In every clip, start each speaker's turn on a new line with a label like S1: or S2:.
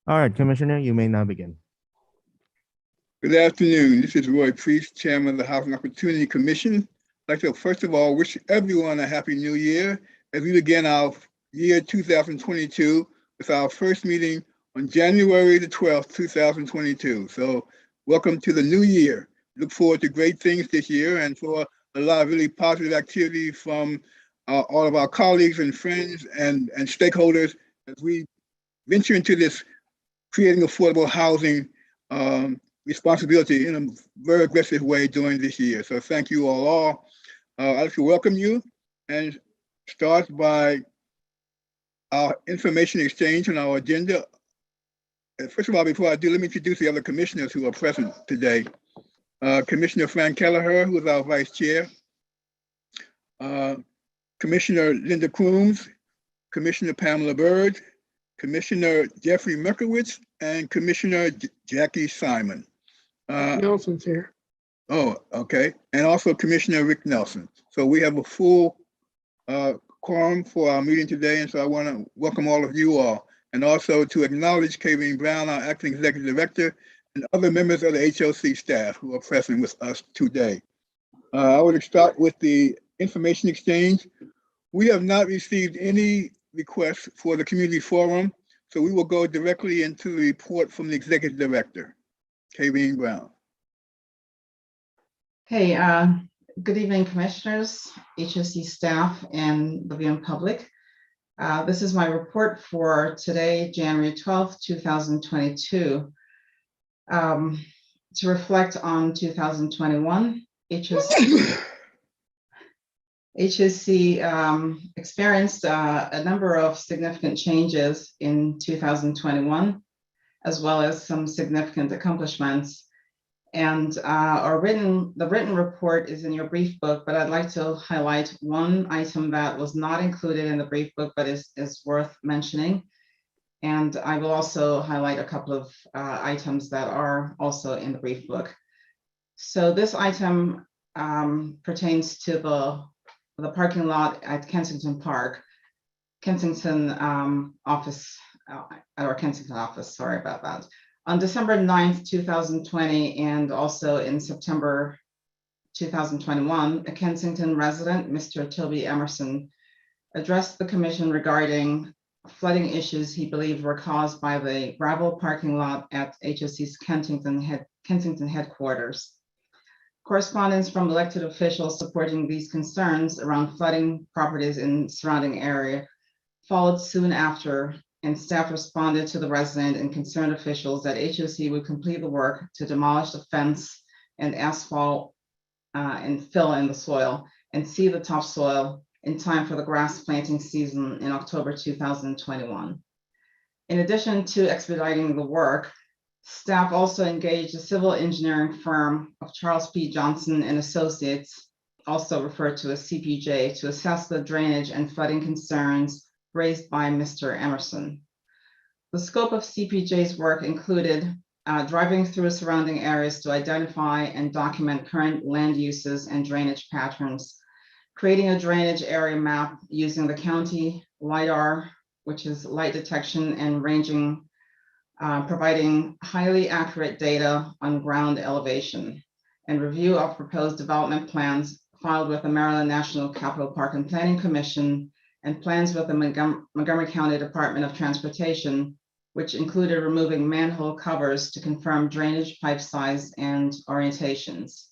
S1: All right, Commissioner, you may now begin.
S2: Good afternoon. This is Roy Priest, Chairman of the Housing Opportunity Commission. I'd like to first of all wish everyone a happy new year as we begin our year 2022 with our first meeting on January the 12th, 2022. So welcome to the new year. Look forward to great things this year and for a lot of really positive activity from all of our colleagues and friends and stakeholders as we venture into this creating affordable housing responsibility in a very aggressive way during this year. So thank you all. I'd like to welcome you and start by our information exchange on our agenda. First of all, before I do, let me introduce the other commissioners who are present today. Commissioner Frank Kelleher, who is our vice chair. Commissioner Linda Crooms, Commissioner Pamela Bird, Commissioner Jeffrey Merkowitz, and Commissioner Jackie Simon.
S3: Nelson's here.
S2: Oh, okay. And also Commissioner Rick Nelson. So we have a full quorum for our meeting today. And so I want to welcome all of you all and also to acknowledge Kayleen Brown, our acting executive director, and other members of the HOC staff who are present with us today. I would start with the information exchange. We have not received any requests for the community forum, so we will go directly into the report from the executive director, Kayleen Brown.
S4: Hey, good evening, commissioners, HOC staff, and the viewing public. This is my report for today, January 12th, 2022. To reflect on 2021, HOC experienced a number of significant changes in 2021, as well as some significant accomplishments. And the written report is in your brief book, but I'd like to highlight one item that was not included in the brief book, but is worth mentioning. And I will also highlight a couple of items that are also in the brief book. So this item pertains to the parking lot at Kensington Park, Kensington office, or Kensington office, sorry about that. On December 9th, 2020, and also in September 2021, a Kensington resident, Mr. Toby Emerson, addressed the commission regarding flooding issues he believed were caused by the gravel parking lot at HOC's Kensington headquarters. Correspondence from elected officials supporting these concerns around flooding properties in surrounding area followed soon after, and staff responded to the resident and concerned officials that HOC would complete the work to demolish the fence and asphalt and fill in the soil and seed the topsoil in time for the grass planting season in October 2021. In addition to expediting the work, staff also engaged a civil engineering firm of Charles P. Johnson and Associates, also referred to as CPJ, to assess the drainage and flooding concerns raised by Mr. Emerson. The scope of CPJ's work included driving through surrounding areas to identify and document current land uses and drainage patterns, creating a drainage area map using the county LIDAR, which is light detection and ranging, providing highly accurate data on ground elevation, and review of proposed development plans filed with the Maryland National Capital Park and Planning Commission and plans with the Montgomery County Department of Transportation, which included removing manhole covers to confirm drainage pipe size and orientations.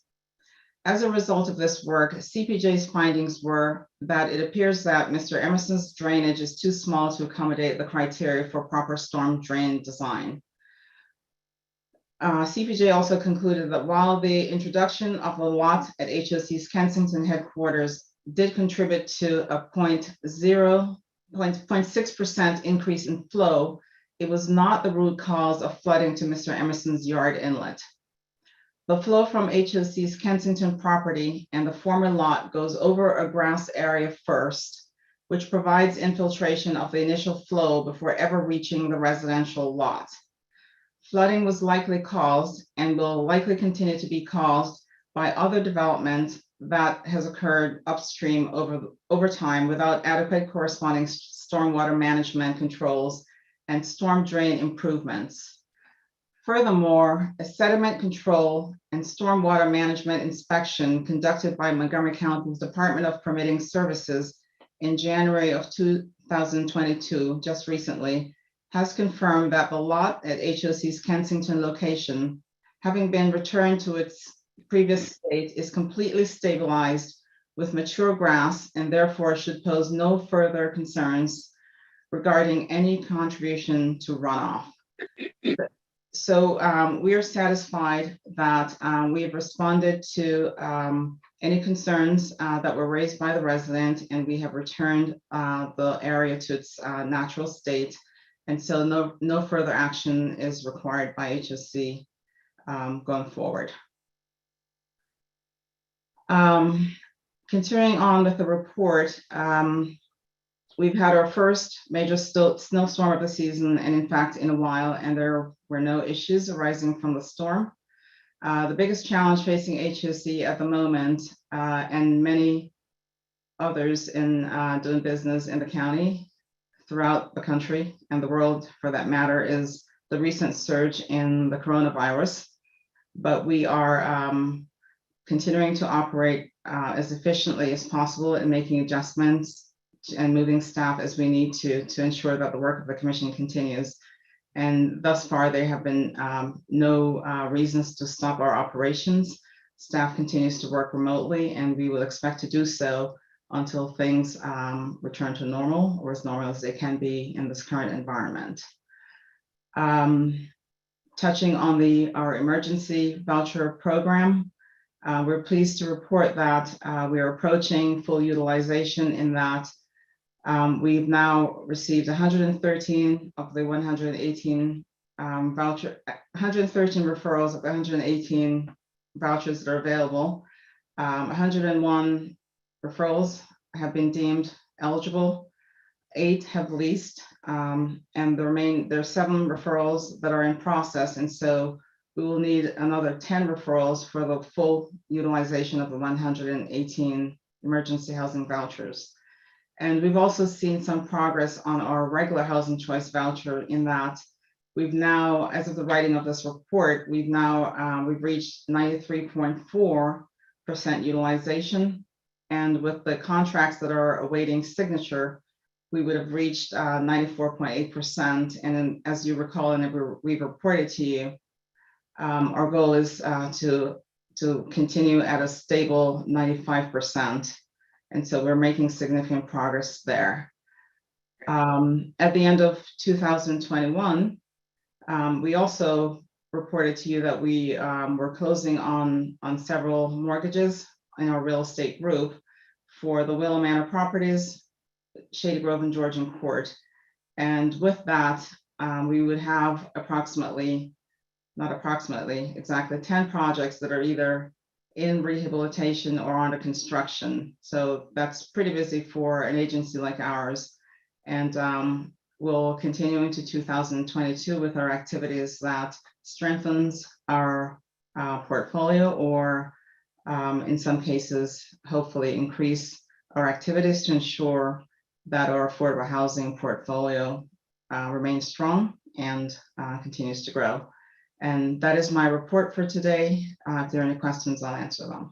S4: As a result of this work, CPJ's findings were that it appears that Mr. Emerson's drainage is too small to accommodate the criteria for proper storm drain design. CPJ also concluded that while the introduction of the lot at HOC's Kensington headquarters did contribute to a 0.6% increase in flow, it was not the root cause of flooding to Mr. Emerson's yard inlet. The flow from HOC's Kensington property and the former lot goes over a grass area first, which provides infiltration of the initial flow before ever reaching the residential lot. Flooding was likely caused and will likely continue to be caused by other development that has occurred upstream over time without adequate corresponding stormwater management controls and storm drain improvements. Furthermore, a sediment control and stormwater management inspection conducted by Montgomery County's Department of Permitting Services in January of 2022, just recently, has confirmed that the lot at HOC's Kensington location, having been returned to its previous state, is completely stabilized with mature grass and therefore should pose no further concerns regarding any contribution to runoff. So we are satisfied that we have responded to any concerns that were raised by the resident, and we have returned the area to its natural state. And so no further action is required by HOC going forward. Continuing on with the report, we've had our first major snowstorm of the season, and in fact in a while, and there were no issues arising from the storm. The biggest challenge facing HOC at the moment, and many others in doing business in the county, throughout the country and the world for that matter, is the recent surge in the coronavirus. But we are continuing to operate as efficiently as possible and making adjustments and moving staff as we need to ensure that the work of the commission continues. And thus far, there have been no reasons to stop our operations. Staff continues to work remotely, and we will expect to do so until things return to normal, or as normal as they can be in this current environment. Touching on our emergency voucher program, we're pleased to report that we are approaching full utilization in that we've now received 113 of the 118 113 referrals of the 118 vouchers that are available. 101 referrals have been deemed eligible, 8 have leased, and there are 7 referrals that are in process, and so we will need another 10 referrals for the full utilization of the 118 emergency housing vouchers. And we've also seen some progress on our regular housing choice voucher in that we've now, as of the writing of this report, we've reached 93.4% utilization. And with the contracts that are awaiting signature, we would have reached 94.8%. And then, as you recall, and we've reported to you, our goal is to continue at a stable 95%. And so we're making significant progress there. At the end of 2021, we also reported to you that we were closing on several mortgages in our real estate group for the Willow Manor properties, Shady Grove and Georgian Court. And with that, we would have exactly 10 projects that are either in rehabilitation or under construction. So that's pretty busy for an agency like ours. And we'll continue into 2022 with our activities that strengthens our portfolio, or in some cases, hopefully increase our activities to ensure that our affordable housing portfolio remains strong and continues to grow. And that is my report for today. If there are any questions, I'll answer them.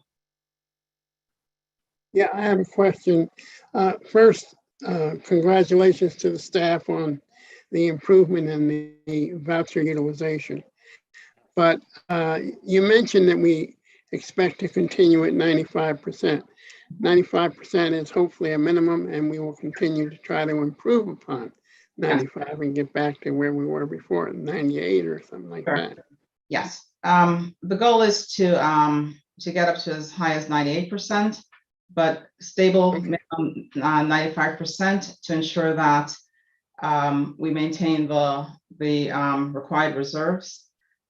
S3: Yeah, I have a question. First, congratulations to the staff on the improvement in the voucher utilization. But you mentioned that we expect to continue at 95%. 95% is hopefully a minimum, and we will continue to try to improve upon 95 and get back to where we were before, 98 or something like that.
S4: Yes, the goal is to get up to as high as 98%, but stable minimum 95% to ensure that we maintain the required reserves,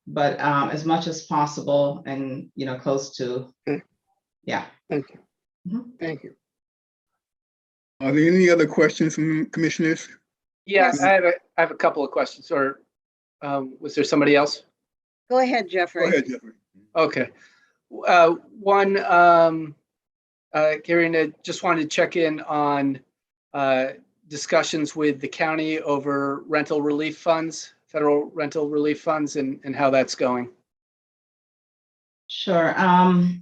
S4: but as much as possible, and close to. Yeah.
S3: Thank you.
S4: Mm-hmm.
S3: Thank you.
S2: Are there any other questions from commissioners?
S5: Yes, I have a couple of questions. Or was there somebody else?
S6: Go ahead, Jeffrey.
S2: Go ahead, Jeffrey.
S5: Okay. One, Karen, I just wanted to check in on discussions with the county over rental relief funds, federal rental relief funds, and how that's going?
S4: Sure.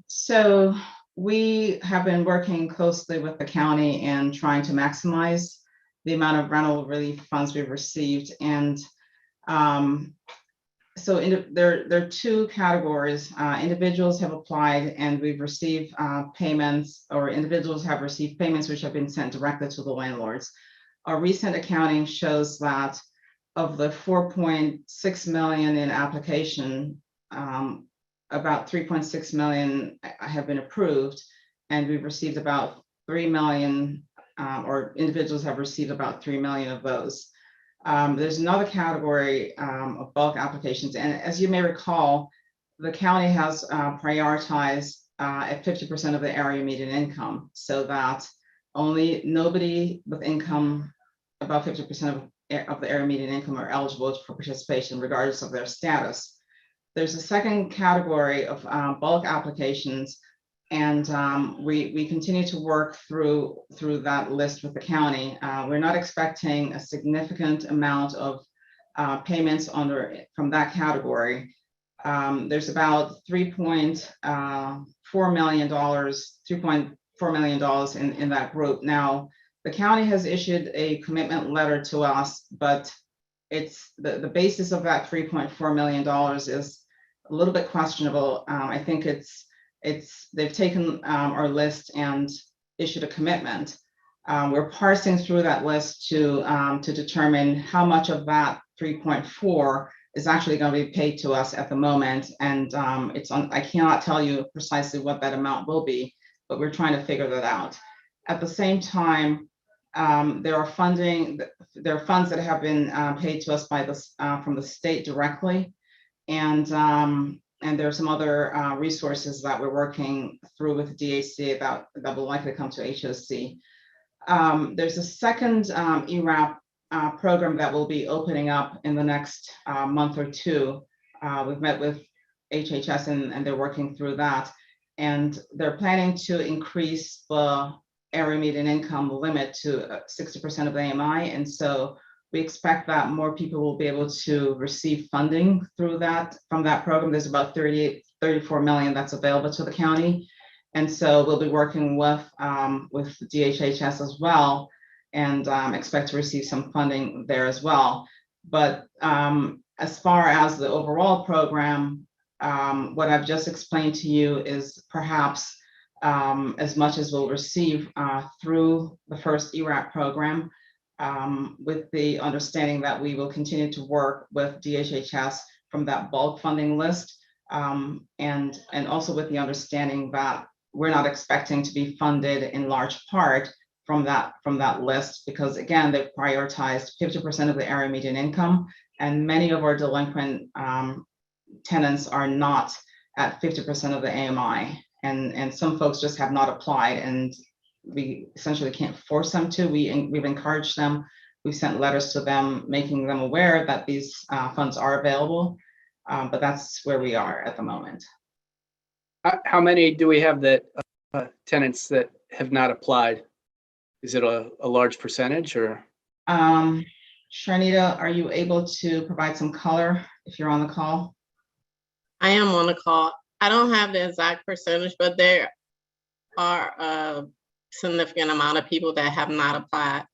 S4: So we have been working closely with the county and trying to maximize the amount of rental relief funds we've received. And so there are two categories. Individuals have applied and we've received payments, or individuals have received payments which have been sent directly to the landlords. Our recent accounting shows that of the 4.6 million in application, about 3.6 million have been approved, and we've received about 3 million, or individuals have received about 3 million of those. There's another category of bulk applications, and as you may recall, the county has prioritized at 50% of the area median income, so that nobody with income above 50% of the area median income are eligible for participation, regardless of their status. There's a second category of bulk applications, and we continue to work through that list with the county. We're not expecting a significant amount of payments from that category. There's about $3.4 million in that group. Now, the county has issued a commitment letter to us, but it's the basis of that $3.4 million is a little bit questionable. I think they've taken our list and issued a commitment. We're parsing through that list to determine how much of that 3.4 is actually going to be paid to us at the moment. And I cannot tell you precisely what that amount will be, but we're trying to figure that out. At the same time, there are funds that have been paid to us from the state directly. And there are some other resources that we're working through with DHC that will likely come to HOC. There's a second ERAP program that will be opening up in the next month or two. We've met with HHS and they're working through that. And they're planning to increase the area median income limit to 60% of the AMI. And so we expect that more people will be able to receive funding from that program. There's about 34 million that's available to the county. And so we'll be working with DHHS as well, and expect to receive some funding there as well. But as far as the overall program, what I've just explained to you is perhaps as much as we'll receive through the first ERAP program, with the understanding that we will continue to work with DHHS from that bulk funding list, and also with the understanding that we're not expecting to be funded in large part from that list, because again, they've prioritized 50% of the area median income, and many of our delinquent tenants are not at 50% of the AMI, and some folks just have not applied, and we essentially can't force them to. We've encouraged them. We've sent letters to them, making them aware that these funds are available, but that's where we are at the moment.
S5: How many do we have that tenants that have not applied? Is it a large percentage, or?
S4: Sharnita, are you able to provide some color if you're on the call?
S6: I am on the call. I don't have the exact percentage, but there are a significant amount of people that have not applied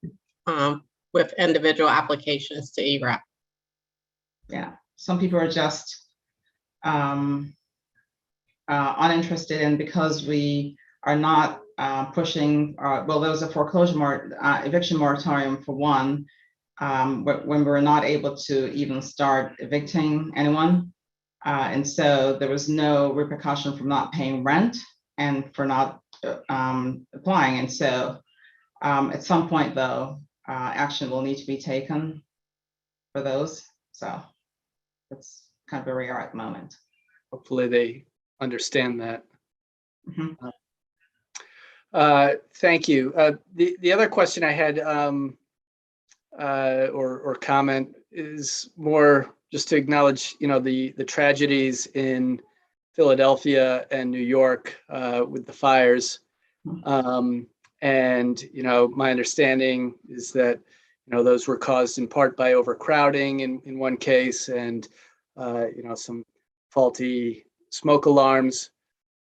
S6: with individual applications to ERAP. Yeah, some people are just uninterested, and because we are not pushing, well, there was a eviction moratorium for one, when we're not able to even start evicting anyone. And so there was no repercussion from not paying rent and for not applying. And so at some point, though, action will need to be taken for those. So that's kind of where we are at the moment.
S5: Hopefully they understand that.
S4: Mm-hmm.
S5: Thank you. The other question I had or comment is more just to acknowledge, the tragedies in Philadelphia and New York with the fires. And, my understanding is that, those were caused in part by overcrowding in one case and, some faulty smoke alarms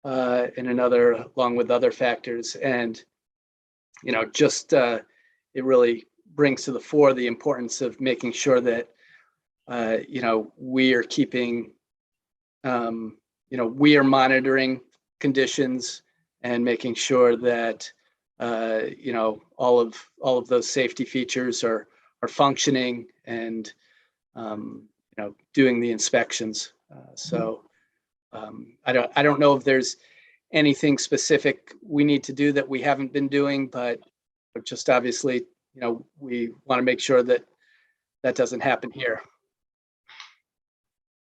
S5: in another, along with other factors. And, it really brings to the fore the importance of making sure that, we are keeping, we are monitoring conditions and making sure that, all of those safety features are functioning and, doing the inspections. I don't know if there's anything specific we need to do that we haven't been doing, but just obviously, we want to make sure that that doesn't happen here.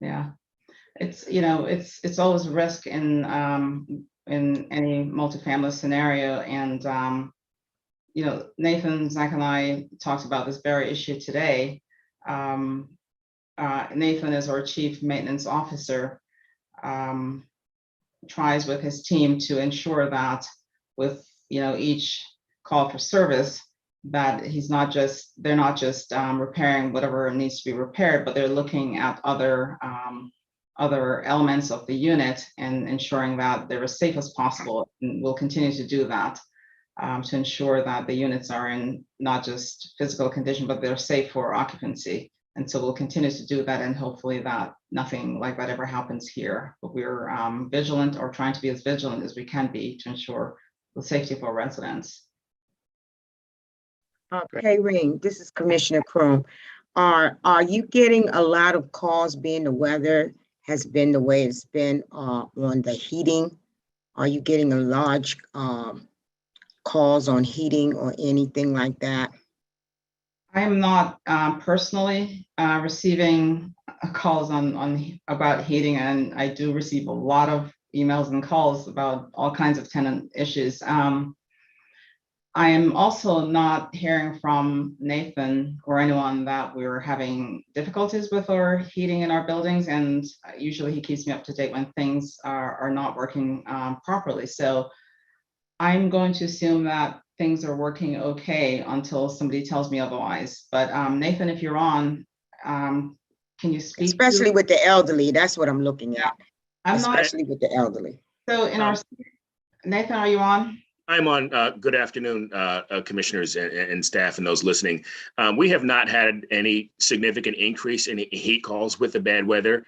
S6: Yeah, it's always a risk in any multifamily scenario. And Nathan, Zach, and I talked about this very issue today. Nathan is our chief maintenance officer, tries with his team to ensure that with each call for service, that they're not just repairing whatever needs to be repaired, but they're looking at other elements of the unit and ensuring that they're as safe as possible. And we'll continue to do that to ensure that the units are in not just physical condition, but they're safe for occupancy. And so we'll continue to do that, and hopefully that nothing like that ever happens here. But we're vigilant, or trying to be as vigilant as we can be, to ensure the safety of our residents.
S7: Ring, this is Commissioner Chrome. Are you getting a lot of calls, being the weather has been the way it's been on the heating? Are you getting a large calls on heating or anything like that?
S6: I am not personally receiving calls about heating, and I do receive a lot of emails and calls about all kinds of tenant issues. I am also not hearing from Nathan or anyone that we're having difficulties with our heating in our buildings, and usually he keeps me up to date when things are not working properly. So I'm going to assume that things are working okay until somebody tells me otherwise. But Nathan, if you're on, can you speak?
S7: Especially with the elderly, that's what I'm looking at.
S6: I'm
S7: especially with the elderly.
S6: So Nathan, are you on?
S8: I'm on. Good afternoon, commissioners and staff and those listening. We have not had any significant increase in heat calls with the bad weather.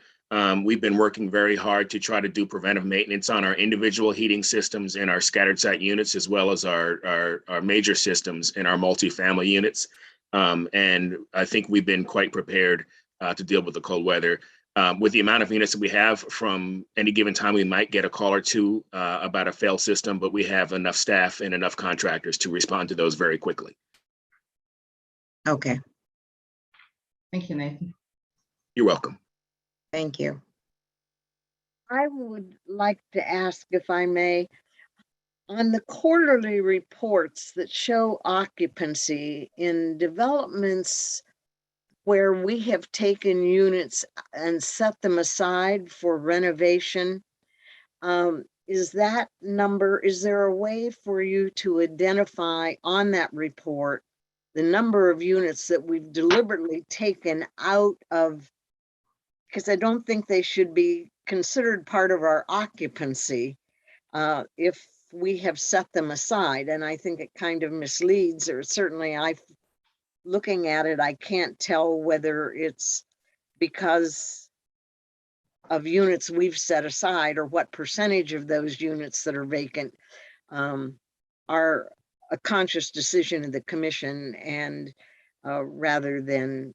S8: We've been working very hard to try to do preventive maintenance on our individual heating systems in our scattered site units, as well as our major systems in our multifamily units. And I think we've been quite prepared to deal with the cold weather. With the amount of units that we have, from any given time, we might get a call or two about a failed system, but we have enough staff and enough contractors to respond to those very quickly.
S7: Okay,
S6: Thank you, Nathan.
S8: You're welcome.
S7: thank you.
S9: I would like to ask, if I may, on the quarterly reports that show occupancy in developments where we have taken units and set them aside for renovation, is that number, is there a way for you to identify on that report the number of units that we've deliberately taken out of, because I don't think they should be considered part of our occupancy if we have set them aside. And I think it kind of misleads, or certainly looking at it, I can't tell whether it's because of units we've set aside or what percentage of those units that are vacant are a conscious decision of the commission, and rather than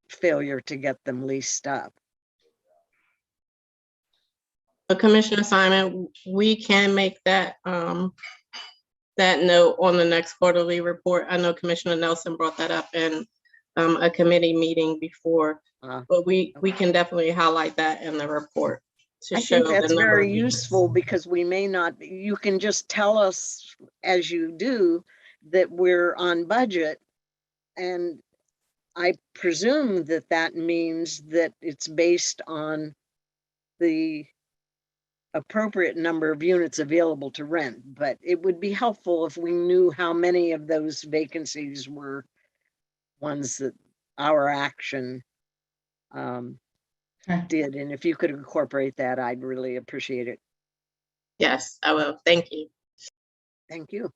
S9: failure to get them leased up.
S10: Commissioner Simon, we can make that that note on the next quarterly report. I know Commissioner Nelson brought that up in a committee meeting before, but we can definitely highlight that in the report to show. I think
S9: that's very useful, because we may not, you can just tell us as you do that we're on budget, and I presume that that means that it's based on the appropriate number of units available to rent, but it would be helpful if we knew how many of those vacancies were ones that our action did. And if you could incorporate that, I'd really appreciate it.
S10: Yes, I will. Thank you.
S9: Thank you.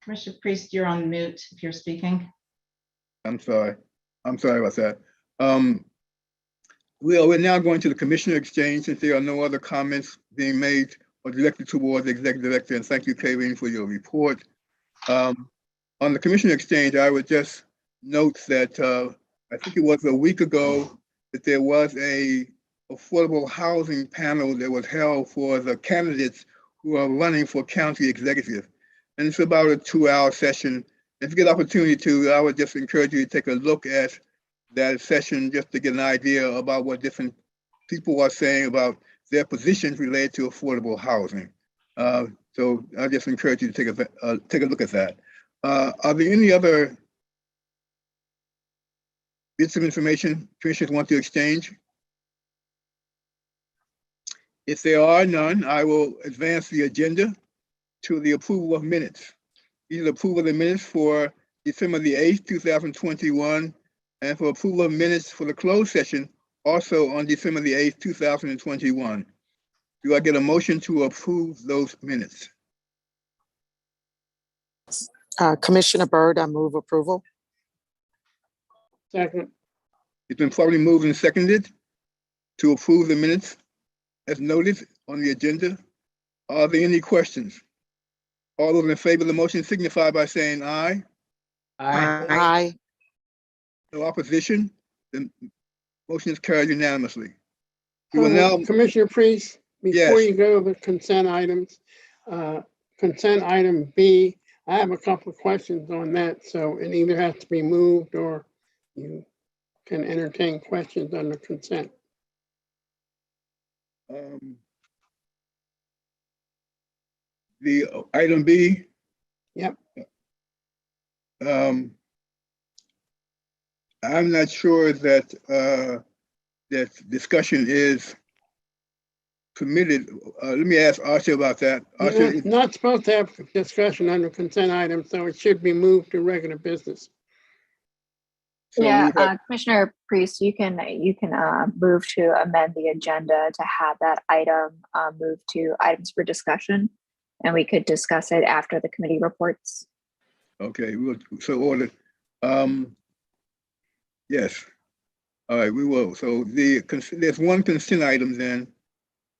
S6: Commissioner Priest, you're on mute if you're speaking.
S2: I'm sorry about that. We're now going to the Commissioner Exchange since there are no other comments being made or directed towards the Executive Director. And thank you, Kayleen, for your report. On the Commissioner Exchange, I would just note that I think it was a week ago that there was a affordable housing panel that was held for the candidates who are running for county executive. And it's about a 2-hour session. If you get an opportunity to, I would just encourage you to take a look at that session just to get an idea about what different people are saying about their positions related to affordable housing. So I just encourage you to take a look at that. Are there any other bits of information commissioners want to exchange? If there are none, I will advance the agenda to the approval of minutes. These are approval of the minutes for December the 8th, 2021, and for approval of minutes for the closed session also on December the 8th, 2021. Do I get a motion to approve those minutes?
S11: Commissioner Byrd, I move approval.
S3: Second.
S2: It's been probably moved and seconded to approve the minutes as noted on the agenda. Are there any questions? All those in favor of the motion signify by saying aye.
S11: Aye.
S2: No opposition. The motion is carried unanimously. We will now,
S3: Commissioner Priest, before
S2: Yes.
S3: you go to the consent items, consent item B, I have a couple of questions on that. So it either has to be moved or you can entertain questions under consent.
S2: the item B.
S3: Yep.
S2: I'm not sure that that discussion is permitted. Let me ask Archie about that. Archie,
S3: You're not supposed to have discussion under consent items, so it should be moved to regular business.
S2: so
S12: Yeah,
S2: we have-
S12: Commissioner Priest, you can move to amend the agenda to have that item move to items for discussion, and we could discuss it after the committee reports.
S2: Okay, we'll so ordered. Yes. All right, we will. So there's one consent item then,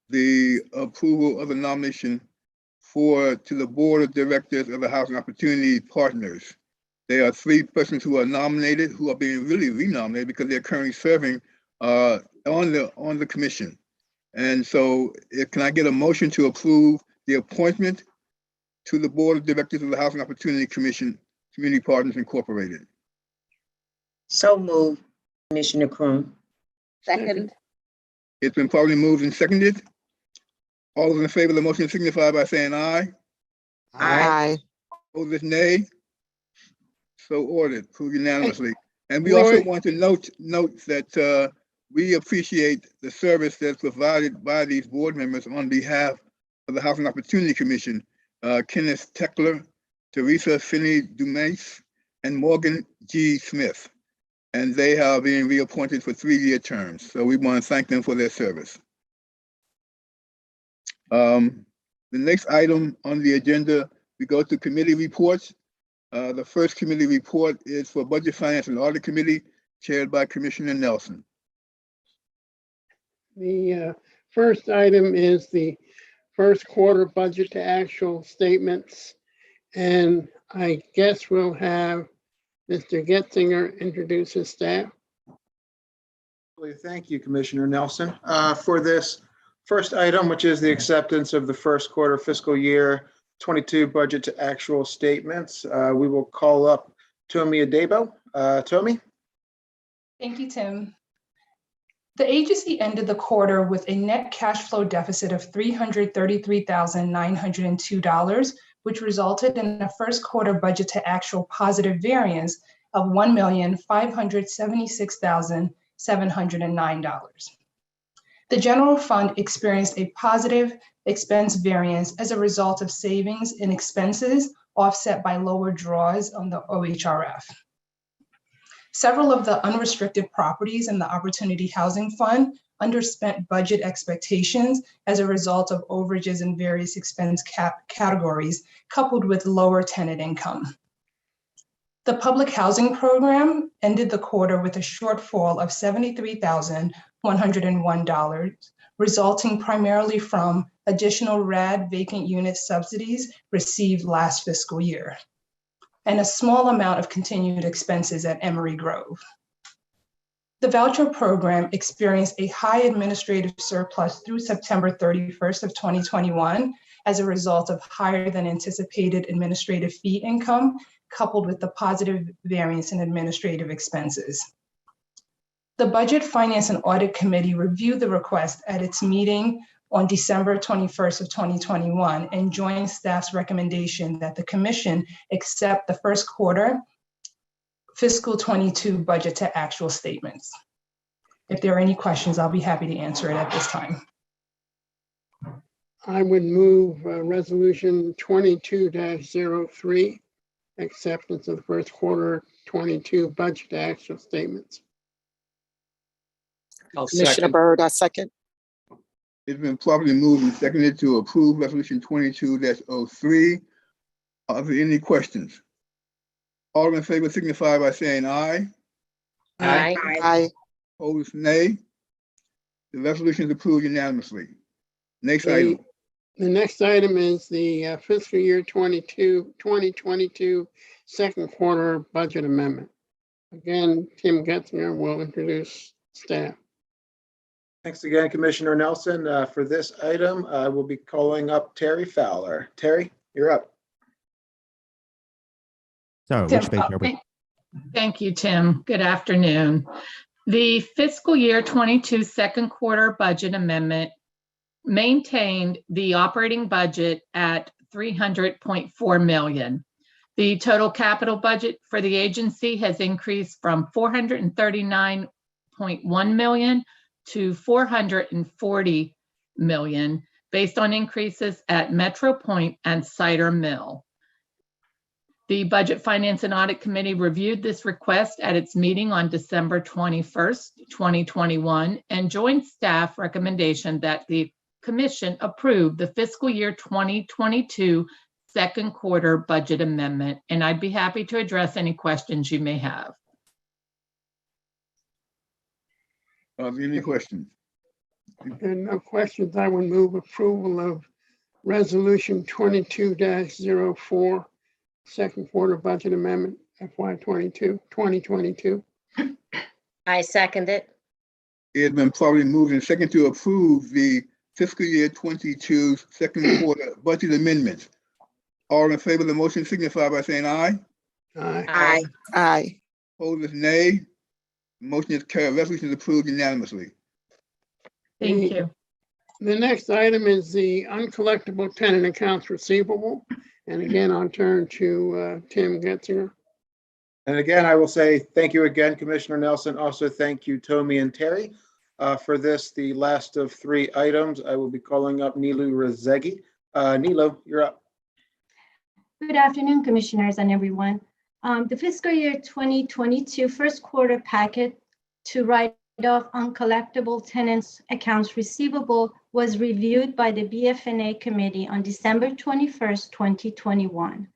S2: the approval of the nomination to the board of directors of the Housing Opportunity Partners. There are 3 persons who are nominated, who are being really renominated because they're currently serving on the commission. And so can I get a motion to approve the appointment to the board of directors of the Housing Opportunity Commission, Community Partners Incorporated?
S7: So moved, Commissioner Croom.
S9: Second.
S2: It's been probably moved and seconded. All those in favor of the motion signify by saying aye.
S11: Aye.
S2: Opposed, nay. So ordered, approved unanimously. And we
S3: Roy.
S2: also want to note that we appreciate the service that's provided by these board members on behalf of the Housing Opportunity Commission. Kenneth Teckler, Teresa Finney-Dumas, and Morgan G. Smith. And they are being reappointed for 3-year terms. So we want to thank them for their service. The next item on the agenda, we go to committee reports. The first committee report is for Budget, Finance, and Audit Committee, chaired by Commissioner Nelson.
S3: The first item is the first quarter budget to actual statements. And I guess we'll have Mr. Getzinger introduce his staff.
S13: Thank you, Commissioner Nelson. For this first item, which is the acceptance of the first quarter fiscal year 22 budget to actual statements, we will call up Tomi Adebo. Tomi?
S14: Thank you, Tim. The agency ended the quarter with a net cash flow deficit of $333,902, which resulted in a first quarter budget to actual positive variance of $1,576,709. The general fund experienced a positive expense variance as a result of savings in expenses offset by lower draws on the OHRF. Several of the unrestricted properties in the Opportunity Housing Fund underspent budget expectations as a result of overages in various expense categories, coupled with lower tenant income. The public housing program ended the quarter with a shortfall of $73,101, resulting primarily from additional RAD vacant unit subsidies received last fiscal year, and a small amount of continued expenses at Emory Grove. The voucher program experienced a high administrative surplus through September 31st of 2021 as a result of higher than anticipated administrative fee income, coupled with the positive variance in administrative expenses. The Budget, Finance, and Audit Committee reviewed the request at its meeting on December 21st of 2021 and joined staff's recommendation that the Commission accept the first quarter fiscal 22 budget to actual statements. If there are any questions, I'll be happy to answer it at this time.
S3: I would move resolution 22-03, acceptance of the first quarter 22 budget to actual statements.
S5: I'll
S11: Commissioner
S5: second.
S11: Byrd, I second.
S2: It's been properly moved and seconded to approve resolution 22-03. Are there any questions? All in favor signify by saying aye.
S10: Aye.
S11: Aye.
S2: Opposed, nay. The resolution is approved unanimously. Next item.
S3: The next item is the fiscal year 2022 second quarter budget amendment. Again, Tim Getzinger will introduce staff.
S13: Thanks again, Commissioner Nelson. For this item, I will be calling up Terry Fowler. Terry, you're up.
S1: So which page are we?
S15: Thank you, Tim. Good afternoon. The fiscal year 22 second quarter budget amendment maintained the operating budget at $300.4 million. The total capital budget for the agency has increased from $439.1 million to $440 million based on increases at Metro Point and Cider Mill. The Budget, Finance, and Audit Committee reviewed this request at its meeting on December 21st, 2021, and joint staff recommendation that the Commission approve the fiscal year 2022 second quarter budget amendment, and I'd be happy to address any questions you may have.
S2: Are there any questions?
S3: And no questions, I would move approval of resolution 22-04, second quarter budget amendment, FY 2022.
S10: I second it.
S2: It has been probably moved and seconded to approve the fiscal year 22 second quarter budget amendments. All in favor of the motion signify by saying aye.
S3: Aye.
S11: Aye. Aye.
S2: Opposed, nay. The motion is carried. Resolution is approved unanimously.
S15: Thank you.
S3: The next item is the uncollectible tenant accounts receivable. And again, I'll turn to Tim Getzinger.
S13: And again, I will say thank you again, Commissioner Nelson. Also, thank you, Tommy and Terry. For this, the last of three items, I will be calling up Nilu Rezegi. Nilu, you're up.
S16: Good afternoon, Commissioners and everyone. The fiscal year 2022 first quarter packet to write off uncollectible tenants accounts receivable was reviewed by the BF&A committee on December 21st, 2021.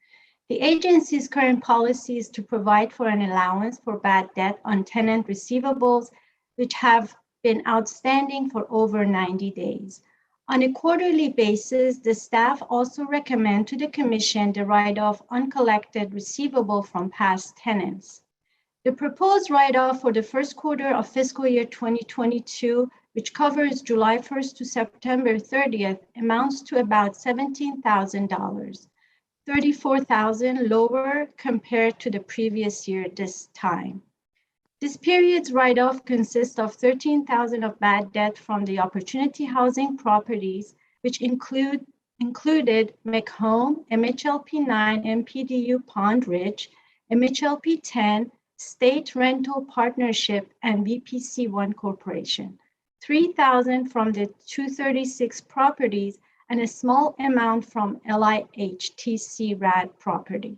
S16: The agency's current policy is to provide for an allowance for bad debt on tenant receivables, which have been outstanding for over 90 days. On a quarterly basis, the staff also recommend to the Commission the write-off uncollected receivable from past tenants. The proposed write-off for the first quarter of fiscal year 2022, which covers July 1st to September 30th, amounts to about $17,000, $34,000 lower compared to the previous year this time. This period's write-off consists of $13,000 of bad debt from the Opportunity Housing properties, which included McHome, MHLP 9, MPDU Pond Ridge, MHLP 10, State Rental Partnership, and VPC 1 Corporation. $3,000 from the 236 properties and a small amount from LIHTC RAD property.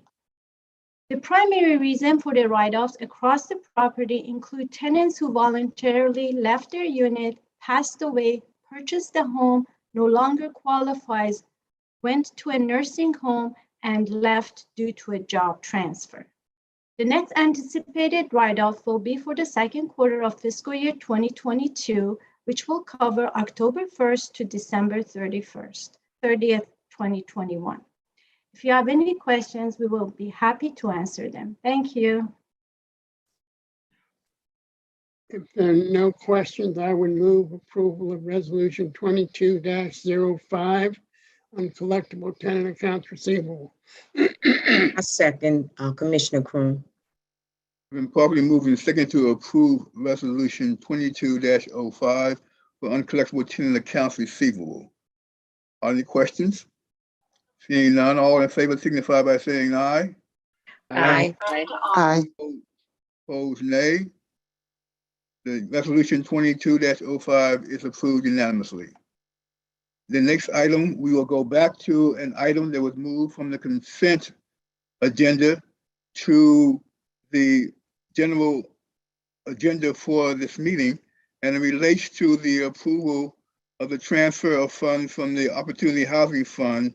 S16: The primary reason for the write-offs across the property include tenants who voluntarily left their unit, passed away, purchased a home, no longer qualifies, went to a nursing home, and left due to a job transfer. The next anticipated write-off will be for the second quarter of fiscal year 2022, which will cover October 1st to December 30th, 2021. If you have any questions, we will be happy to answer them. Thank you.
S3: If there are no questions, I would move approval of resolution 22-05 uncollectible tenant accounts receivable.
S7: I second Commissioner Croom.
S2: Been properly moved and second to approve resolution 22-05 for uncollectible tenant accounts receivable. Are there any questions? Seeing none, all in favor signify by saying aye.
S7: Aye.
S11: Aye.
S2: Opposed, nay. The resolution 22-05 is approved unanimously. The next item, we will go back to an item that was moved from the consent agenda to the general agenda for this meeting, and it relates to the approval of the transfer of funds from the Opportunity Housing Fund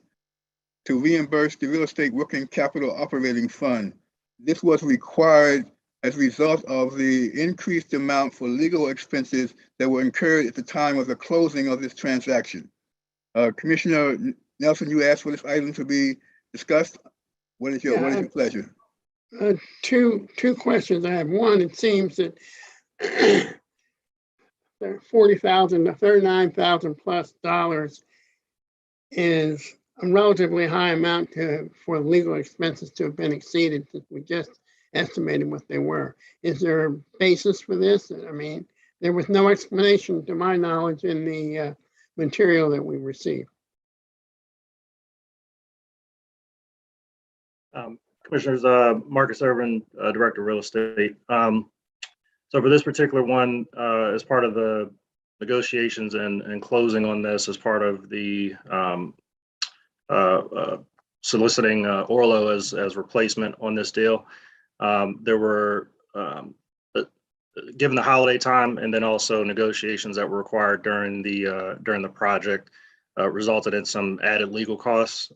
S2: to reimburse the Real Estate Working Capital Operating Fund. This was required as a result of the increased amount for legal expenses that were incurred at the time of the closing of this transaction. Commissioner Nelson, you asked for this item to be discussed. What is your pleasure?
S3: Two questions I have. One, it seems that $40,000 to $39,000 plus is a relatively high amount for legal expenses to have been exceeded. We just estimated what they were. Is there a basis for this? I mean, there was no explanation to my knowledge in the material that we received.
S17: Commissioners, Marcus Irvin, Director of Real Estate. So for this particular one, as part of the negotiations and closing on this, as part of the soliciting Orlo as replacement on this deal, there were, given the holiday time and then also negotiations that were required during the project, resulted in some added legal costs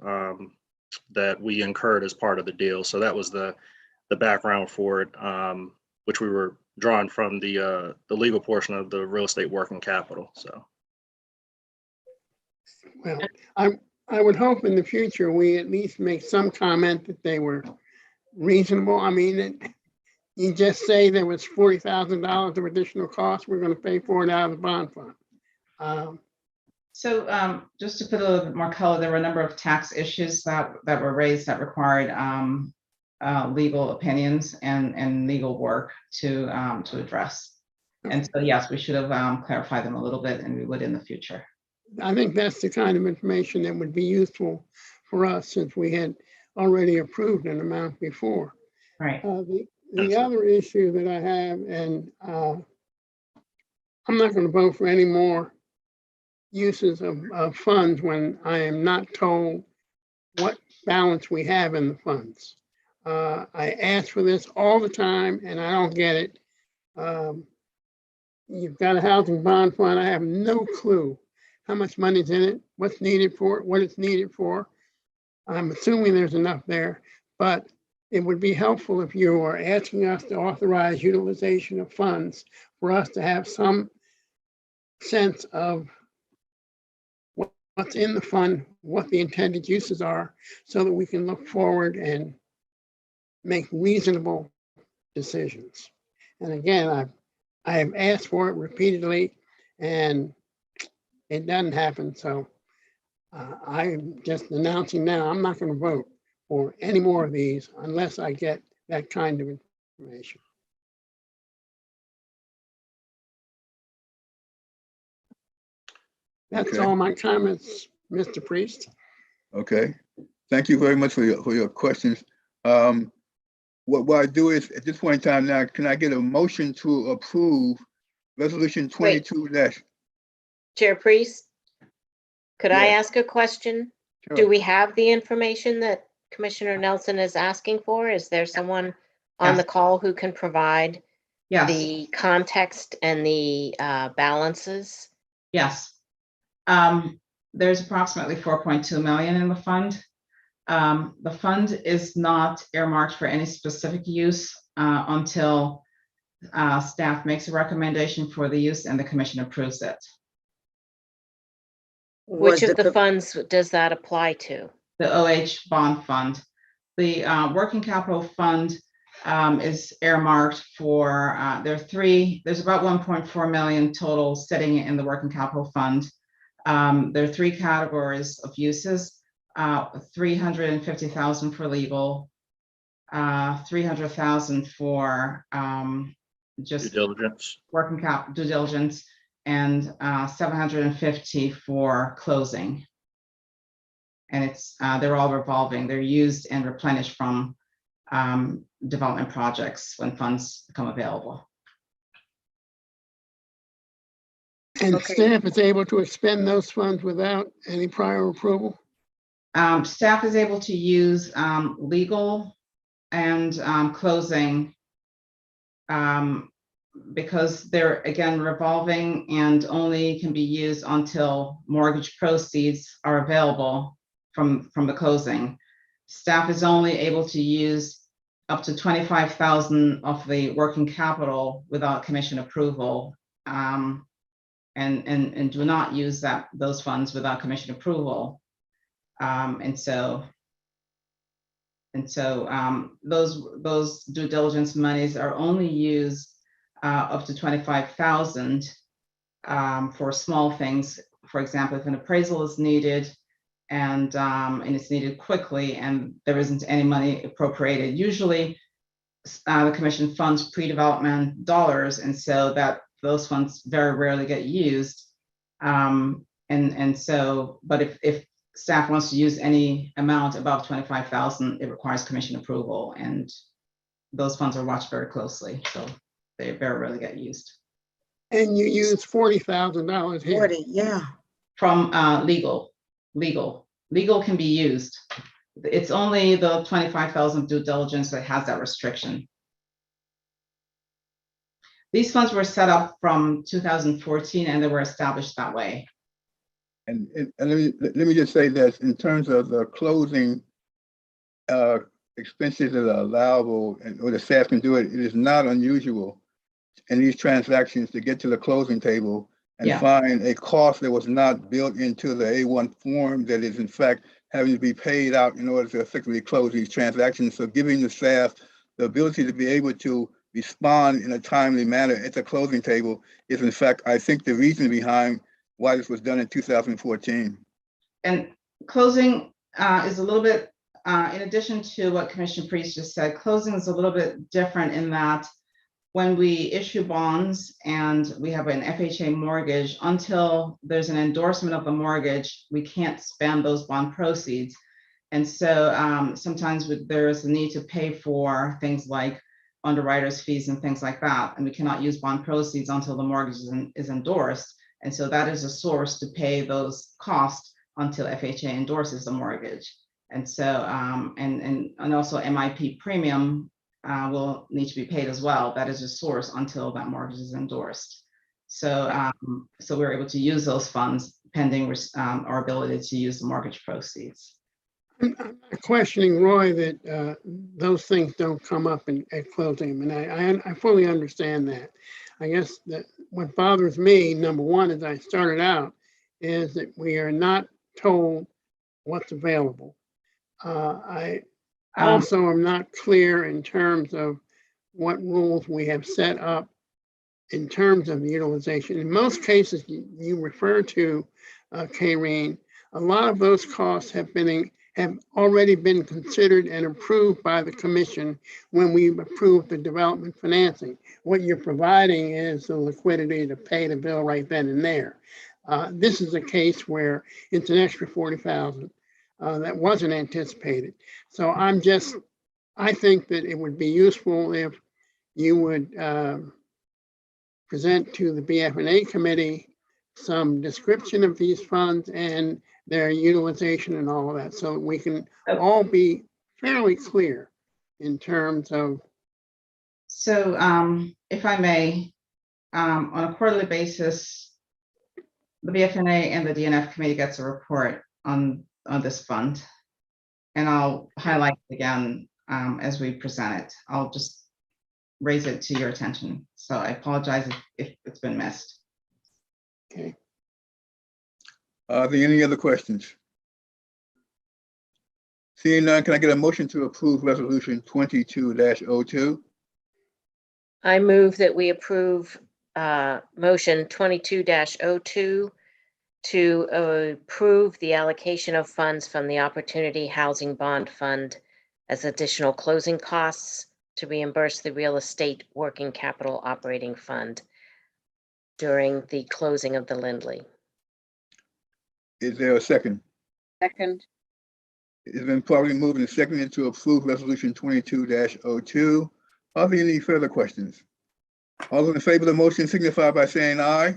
S17: that we incurred as part of the deal. So that was the background for it, which we were drawing from the legal portion of the real estate working capital. So,
S3: well, I would hope in the future we at least make some comment that they were reasonable. I mean, you just say there was $40,000 of additional costs. We're going to pay for it out of the bond fund.
S6: So just to put a little bit more color, there were a number of tax issues that were raised that required legal opinions and legal work to address. And so, yes, we should have clarified them a little bit, and we would in the future.
S3: I think that's the kind of information that would be useful for us, since we had already approved an amount before.
S6: Right.
S3: The other issue that I have, and I'm not going to vote for any more uses of funds when I am not told what balance we have in the funds. I ask for this all the time and I don't get it. You've got a housing bond fund. I have no clue how much money's in it, what's needed for it, what it's needed for. I'm assuming there's enough there, but it would be helpful if you are asking us to authorize utilization of funds for us to have some sense of what's in the fund, what the intended uses are, so that we can look forward and make reasonable decisions. And again, I have asked for it repeatedly and it doesn't happen. So I'm just announcing now, I'm not going to vote for any more of these unless I get that kind of information. That's
S2: Okay.
S3: all my comments, Mr. Priest.
S2: Okay, thank you very much for your questions. What I do is, at this point in time now, can I get a motion to approve Resolution 22 dash?
S18: Chair Priest, could I
S2: Yes.
S18: ask a question?
S2: Sure.
S18: Do we have the information that Commissioner Nelson is asking for? Is there someone on
S6: Yes.
S18: the call who can provide
S6: Yes,
S18: the context and the balances?
S6: yes. There's approximately 4.2 million in the fund. The fund is not earmarked for any specific use until staff makes a recommendation for the use and the commission approves it.
S18: Which
S7: Was
S18: of the
S7: co-
S18: funds does that apply to?
S6: The OH bond fund. The working capital fund is earmarked for, there's about 1.4 million total sitting in the working capital fund. There are three categories of uses, 350,000 for legal, 300,000 for just
S17: Due diligence.
S6: working cap due diligence, and 750 for closing. And it's they're all revolving. They're used and replenished from development projects when funds become available.
S3: And
S7: Okay.
S3: staff is able to expend those funds without any prior approval?
S6: Staff is able to use legal and closing because they're, again, revolving and only can be used until mortgage proceeds are available from the closing. Staff is only able to use up to 25,000 of the working capital without commission approval, and do not use those funds without commission approval. And so those due diligence monies are only used up to 25,000 for small things. For example, if an appraisal is needed and it's needed quickly and there isn't any money appropriated, usually the commission funds pre-development dollars, and so that those funds very rarely get used. And so, but if staff wants to use any amount above 25,000, it requires commission approval, and those funds are watched very closely, so they very rarely get used.
S3: And you use $40,000 here.
S7: 40, yeah.
S6: From legal can be used. It's only the 25,000 due diligence that has that restriction. These funds were set up from 2014 and they were established that way.
S2: And let me just say this, in terms of the closing expenses that are allowable or the staff can do it, it is not unusual in these transactions to get to the closing table and find a cost that was not built into the A1 form that is in fact having to be paid out in order to effectively close these transactions. So giving the staff the ability to be able to respond in a timely manner at the closing table is in fact, I think, the reason behind why this was done in 2014.
S6: And closing is a little bit, in addition to what Commissioner Priest just said, closing is a little bit different in that when we issue bonds and we have an FHA mortgage, until there's an endorsement of the mortgage, we can't spend those bond proceeds. And so sometimes there is a need to pay for things like underwriters' fees and things like that, and we cannot use bond proceeds until the mortgage is endorsed. And so that is a source to pay those costs until FHA endorses the mortgage. And so, and also MIP premium will need to be paid as well. That is a source until that mortgage is endorsed. So, so we're able to use those funds pending our ability to use the mortgage proceeds.
S3: I'm not questioning, Roy, that those things don't come up at closing. And I fully understand that. I guess that what bothers me, number one, as I started out, is that we are not told what's available. I also am not clear in terms of what rules we have set up in terms of the utilization. In most cases, you refer to, Karine, a lot of those costs have already been considered and approved by the commission when we approved the development financing. What you're providing is the liquidity to pay the bill right then and there. This is a case where it's an extra 40,000 that wasn't anticipated. So I think that it would be useful if you would present to the BF&A committee some description of these funds and their utilization and all of that, so we can all be fairly clear in terms of.
S6: So if I may, on a quarterly basis, the BF&A and the DNF committee gets a report on this fund. And I'll highlight it again as we present it. I'll just raise it to your attention. So I apologize if it's been missed.
S3: Okay.
S2: Are there any other questions? Seeing none, can I get a motion to approve resolution 22-02?
S18: I move that we approve motion 22-02 to approve the allocation of funds from the Opportunity Housing Bond Fund as additional closing costs to reimburse the Real Estate Working Capital Operating Fund during the closing of the Lindley.
S2: Is there a second?
S9: Second.
S2: It's been probably moved and seconded to approve resolution 22-02. Are there any further questions? All those in favor of the motion signify by saying aye.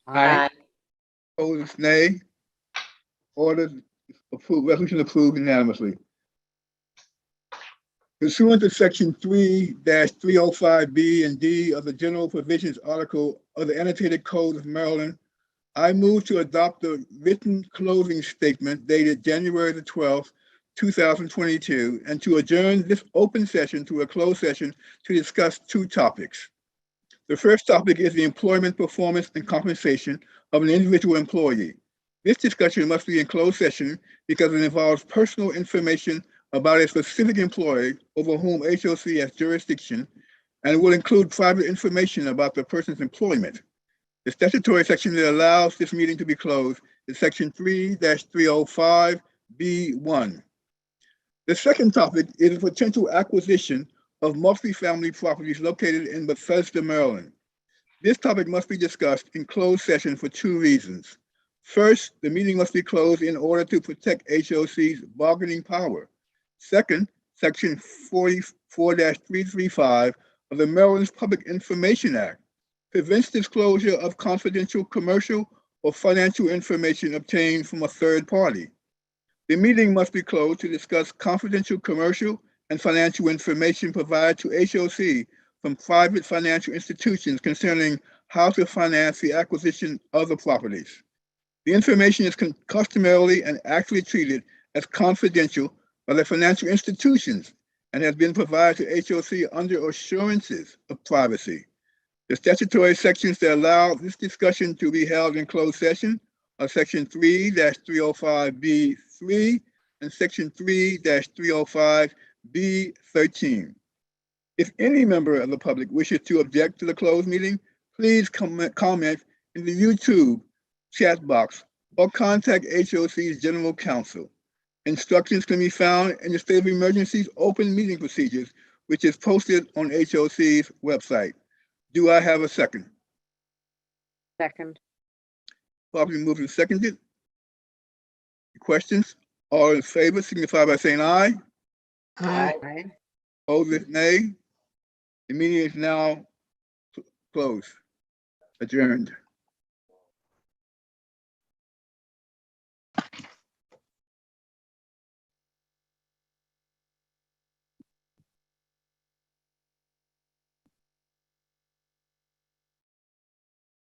S18: Aye.
S2: Opposed, nay. Order approved, resolution approved unanimously. Pursuant to section 3-305B and D of the General Provisions Article of the Annotated Code of Maryland, I move to adopt the written closing statement dated January the 12th, 2022, and to adjourn this open session to a closed session to discuss two topics. The first topic is the employment performance and compensation of an individual employee. This discussion must be in closed session because it involves personal information about a specific employee over whom HOC has jurisdiction, and it will include private information about the person's employment. The statutory section that allows this meeting to be closed is section 3-305B1. The second topic is the potential acquisition of multifamily properties located in Bethesda, Maryland. This topic must be discussed in closed session for two reasons. First, the meeting must be closed in order to protect HOC's bargaining power. Second, section 44-335 of the Maryland's Public Information Act prevents disclosure of confidential commercial or financial information obtained from a third party. The meeting must be closed to discuss confidential commercial and financial information provided to HOC from private financial institutions concerning how to finance the acquisition of the properties. The information is customarily and actually treated as confidential by the financial institutions and has been provided to HOC under assurances of privacy. The statutory sections that allow this discussion to be held in closed session are section 3-305B3 and section 3-305B13. If any member of the public wishes to object to the closed meeting, please comment in the YouTube chat box or contact HOC's General Counsel. Instructions can be found in the State of Emergency's open meeting procedures, which is posted on HOC's website. Do I have a second?
S9: Second.
S2: Properly moved and seconded. Questions? All in favor signify by saying aye.
S9: Aye.
S2: Opposed, nay. The meeting is now closed, adjourned.